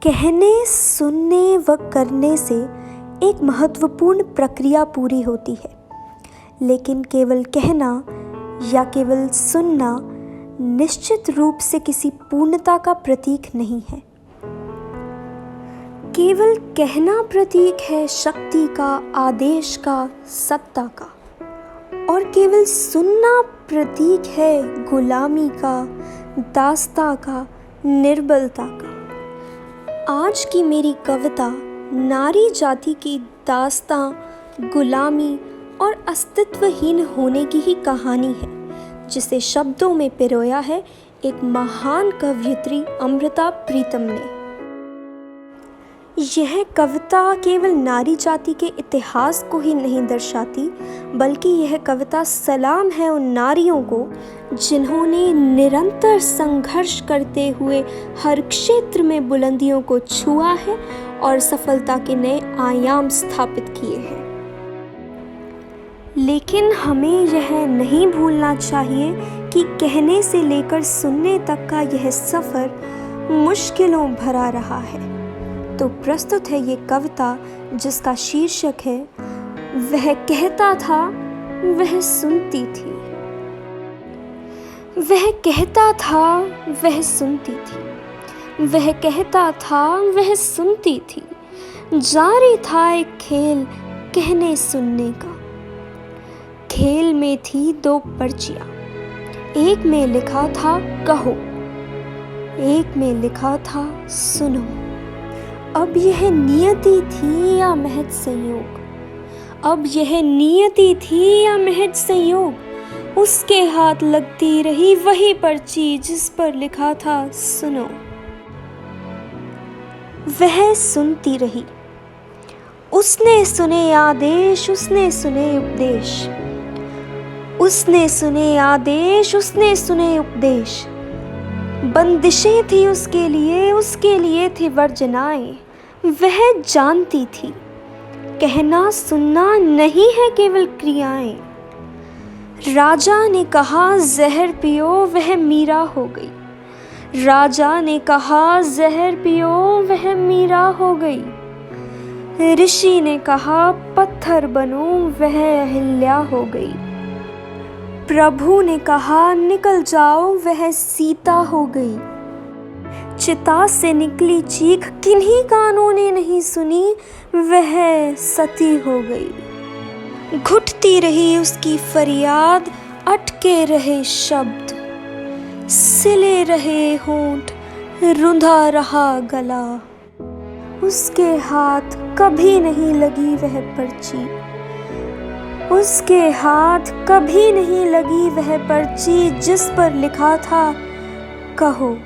कहने, सुनने व करने से एक महत्वपूर्ण प्रक्रिया पूरी होती है, लेकिन केवल कहना या केवल सुनना निश्चित रूप से किसी पूर्णता का प्रतीक नहीं है। केवल कहना प्रतीक है शक्ति का, आदेश का, सत्ता का, और केवल सुनना प्रतीक है गुलामी का, दास्ता का, निर्बलता का। आज की मेरी कविता नारी जाति की दास्तां, गुलामी और अस्तित्वहीन होने की ही कहानी है, जिसे शब्दों में पिरोया है एक महान कवयित्री अमृता प्रीतम ने। यह कविता केवल नारी जाति के इतिहास को ही नहीं दर्शाती, बल्कि यह कविता सलाम है उन नारियों को जिन्होंने निरंतर संघर्ष करते हुए हर क्षेत्र में बुलंदियों को छुआ है और सफलता के नए आयाम स्थापित किए हैं। लेकिन हमें यह नहीं भूलना चाहिए कि कहने से लेकर सुनने तक का यह सफ़र मुश्किलों भरा रहा है। तो प्रस्तुत है ये कविता जिसका शीर्षक है वह कहता था, वह सुनती थी। वह कहता था, वह सुनती थी। वह कहता था, वह सुनती थी। जारी था एक खेल कहने सुनने का। खेल में थी दो पर्चियां, एक में लिखा था कहो, एक में लिखा था सुनो। अब यह नियति थी या महज संयोग, अब यह नियति थी या महज संयोग। उसके हाथ लगती रही वही पर्ची जिस पर लिखा था सुनो। वह सुनती रही, उसने सुने आदेश, उसने सुने उपदेश, उसने सुने आदेश, उसने सुने उपदेश। बंदिशें थी उसके लिए थी वर्जनाएं। वह जानती थी कहना सुनना नहीं है केवल क्रियाएं। राजा ने कहा जहर पियो, वह मीरा हो गई। राजा ने कहा जहर पियो, वह मीरा हो गई। ऋषि ने कहा पत्थर बनो, वह अहिल्या हो गई। प्रभु ने कहा निकल जाओ, वह सीता हो गई। चिता से निकली चीख किन्हीं कानों ने नहीं सुनी, वह सती हो गई। घुटती रही उसकी फरियाद, अटके रहे शब्द, सिले रहे होंठ, रुंधा रहा गला। उसके हाथ कभी नहीं लगी वह पर्ची, उसके हाथ कभी नहीं लगी वह पर्ची जिस पर लिखा था कहो।